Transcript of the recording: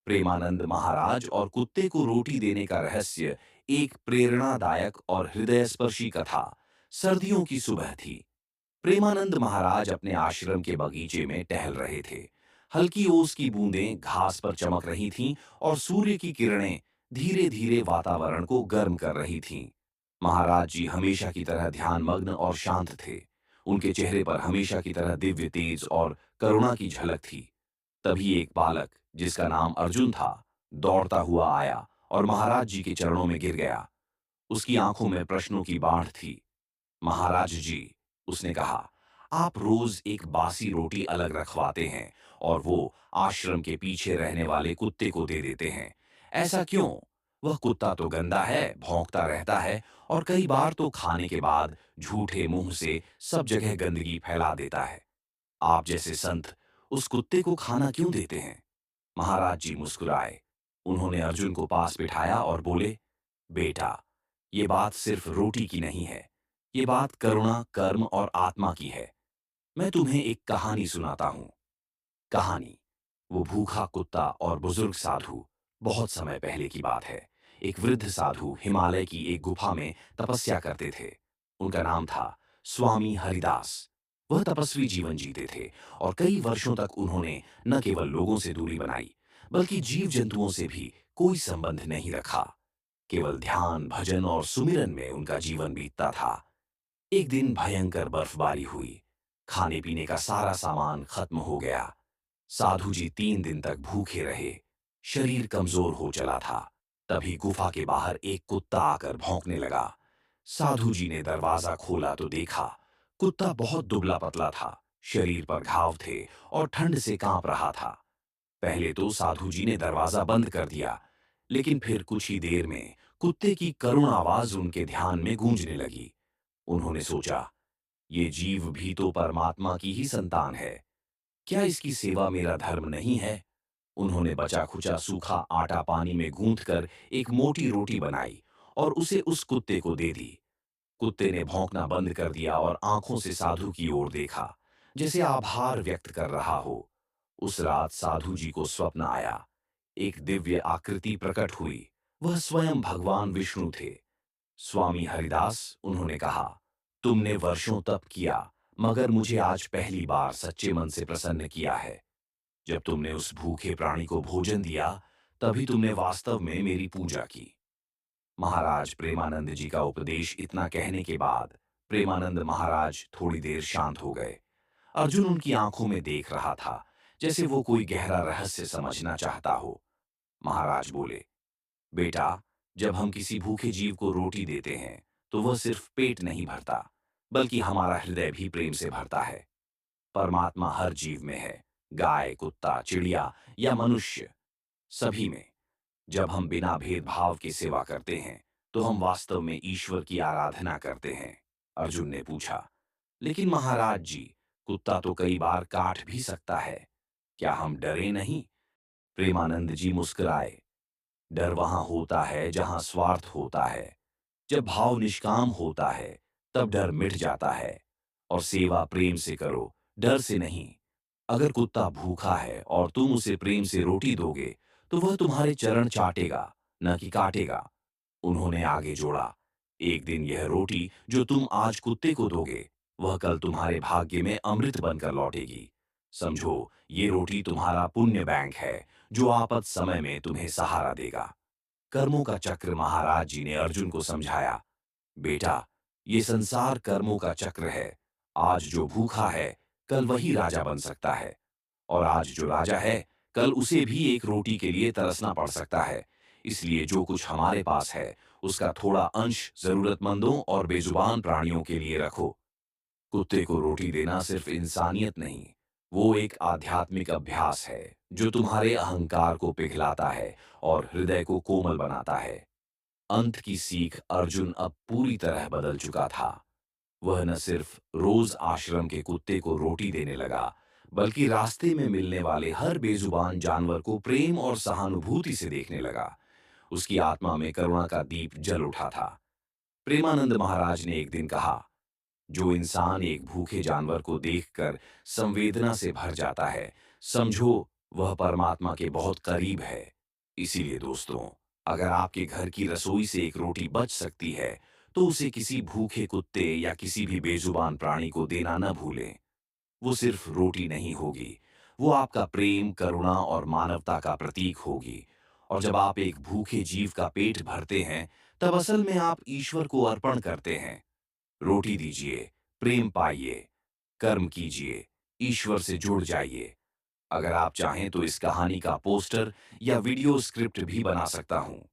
प्रेमानंद महाराज और कुत्ते को रोटी देने का रहस्य एक प्रेरणादायक और हृदयस्पर्शी कथा। सर्दियों की सुबह थी। प्रेमानंद महाराज अपने आश्रम के बगीचे में टहल रहे थे। हल्की ओस की बूंदें घास पर चमक रही थीं और सूर्य की किरणें धीरे धीरे वातावरण को गर्म कर रही थीं। महाराज जी हमेशा की तरह ध्यानमग्न और शांत थे। उनके चेहरे पर हमेशा की तरह दिव्य तेज और करुणा की झलक थी। तभी एक बालक, जिसका नाम अर्जुन था, दौड़ता हुआ आया और महाराज जी के चरणों में गिर गया। उसकी आंखों में प्रश्नों की बाढ़ थी। महाराज जी, उसने कहा, आप रोज एक बासी रोटी अलग रखवाते हैं और वो आश्रम के पीछे रहने वाले कुत्ते को दे देते हैं। ऐसा क्यों? वह कुत्ता तो गंदा है, भौंकता रहता है और कई बार तो खाने के बाद झूठे मुंह से सब जगह गंदगी फैला देता है। आप जैसे संत उस कुत्ते को खाना क्यों देते हैं? महाराज जी मुस्कुराए। उन्होंने अर्जुन को पास बिठाया और बोले, बेटा, ये बात सिर्फ रोटी की नहीं है। ये बात करुणा, कर्म और आत्मा की है। मैं तुम्हें एक कहानी सुनाता हूं। कहानी। वो भूखा कुत्ता और बुजुर्ग साधु। बहुत समय पहले की बात है। एक वृद्ध साधु हिमालय की एक गुफा में तपस्या करते थे। उनका नाम था स्वामी हरिदास। वह तपस्वी जीवन जीते थे और कई वर्षों तक उन्होंने न केवल लोगों से दूरी बनाई, बल्कि जीव जंतुओं से भी कोई संबंध नहीं रखा। केवल ध्यान, भजन और सुमिरन में उनका जीवन बीतता था। एक दिन भयंकर बर्फबारी हुई। खाने पीने का सारा सामान खत्म हो गया। साधु जी 3 दिन तक भूखे रहे। शरीर कमजोर हो चला था। तभी गुफा के बाहर एक कुत्ता आकर भौंकने लगा। साधु जी ने दरवाजा खोला तो देखा, कुत्ता बहुत दुबला पतला था। शरीर पर घाव थे और ठंड से कांप रहा था। पहले तो साधु जी ने दरवाजा बंद कर दिया, लेकिन फिर कुछ ही देर में कुत्ते की करुण आवाज उनके ध्यान में गूंजने लगी। उन्होंने सोचा, ये जीव भी तो परमात्मा की ही संतान है। क्या इसकी सेवा मेरा धर्म नहीं है? उन्होंने बचा खुचा सूखा आटा पानी में गूंथकर एक मोटी रोटी बनाई और उसे उस कुत्ते को दे दी। कुत्ते ने भौंकना बंद कर दिया और आंखों से साधु की ओर देखा, जैसे आभार व्यक्त कर रहा हो। उस रात साधु जी को स्वप्न आया। एक दिव्य आकृति प्रकट हुई। वह स्वयं भगवान विष्णु थे। स्वामी हरिदास, उन्होंने कहा, तुमने वर्षों तप किया, मगर मुझे आज पहली बार सच्चे मन से प्रसन्न किया है। जब तुमने उस भूखे प्राणी को भोजन दिया, तभी तुमने वास्तव में मेरी पूजा की। महाराज प्रेमानंद जी का उपदेश इतना कहने के बाद प्रेमानंद महाराज थोड़ी देर शांत हो गए। अर्जुन उनकी आंखों में देख रहा था, जैसे वो कोई गहरा रहस्य समझना चाहता हो। महाराज बोले, बेटा, जब हम किसी भूखे जीव को रोटी देते हैं, तो वह सिर्फ पेट नहीं भरता, बल्कि हमारा हृदय भी प्रेम से भरता है। परमात्मा हर जीव में है, गाय, कुत्ता, चिड़िया या मनुष्य, सभी में। जब हम बिना भेदभाव के सेवा करते हैं, तो हम वास्तव में ईश्वर की आराधना करते हैं। अर्जुन ने पूछा, लेकिन महाराज जी, कुत्ता तो कई बार काट भी सकता है। क्या हम डरे नहीं? प्रेमानंद जी मुस्कुराए। डर वहां होता है जहां स्वार्थ होता है। जब भाव निष्काम होता है, तब डर मिट जाता है। और सेवा प्रेम से करो, डर से नहीं। अगर कुत्ता भूखा है और तुम उसे प्रेम से रोटी दोगे, तो वह तुम्हारे चरण चाटेगा, न कि काटेगा। उन्होंने आगे जोड़ा, एक दिन यह रोटी जो तुम आज कुत्ते को दोगे, वह कल तुम्हारे भाग्य में अमृत बनकर लौटेगी। समझो, ये रोटी तुम्हारा पुण्य बैंक है, जो आपद समय में तुम्हें सहारा देगा। कर्मों का चक्र महाराज जी ने अर्जुन को समझाया। बेटा, ये संसार कर्मों का चक्र है। आज जो भूखा है, कल वही राजा बन सकता है। और आज जो राजा है, कल उसे भी एक रोटी के लिए तरसना पड़ सकता है। इसलिए जो कुछ हमारे पास है, उसका थोड़ा अंश जरूरतमंदों और बेजुबान प्राणियों के लिए रखो। कुत्ते को रोटी देना सिर्फ इंसानियत नहीं, वो एक आध्यात्मिक अभ्यास है, जो तुम्हारे अहंकार को पिघलाता है और हृदय को कोमल बनाता है। अंत की सीख अर्जुन अब पूरी तरह बदल चुका था। वह न सिर्फ रोज आश्रम के कुत्ते को रोटी देने लगा, बल्कि रास्ते में मिलने वाले हर बेजुबान जानवर को प्रेम और सहानुभूति से देखने लगा। उसकी आत्मा में करुणा का दीप जल उठा था। प्रेमानंद महाराज ने एक दिन कहा, जो इंसान एक भूखे जानवर को देखकर संवेदना से भर जाता है, समझो वह परमात्मा के बहुत करीब है। इसीलिए दोस्तों, अगर आपके घर की रसोई से एक रोटी बच सकती है, तो उसे किसी भूखे कुत्ते या किसी भी बेजुबान प्राणी को देना न भूलें। वो सिर्फ रोटी नहीं होगी, वो आपका प्रेम, करुणा और मानवता का प्रतीक होगी। और जब आप एक भूखे जीव का पेट भरते हैं, तब असल में आप ईश्वर को अर्पण करते हैं। रोटी दीजिए, प्रेम पाइए, कर्म कीजिए, ईश्वर से जुड़ जाइए। अगर आप चाहें तो इस कहानी का पोस्टर या वीडियो स्क्रिप्ट भी बना सकता हूँ।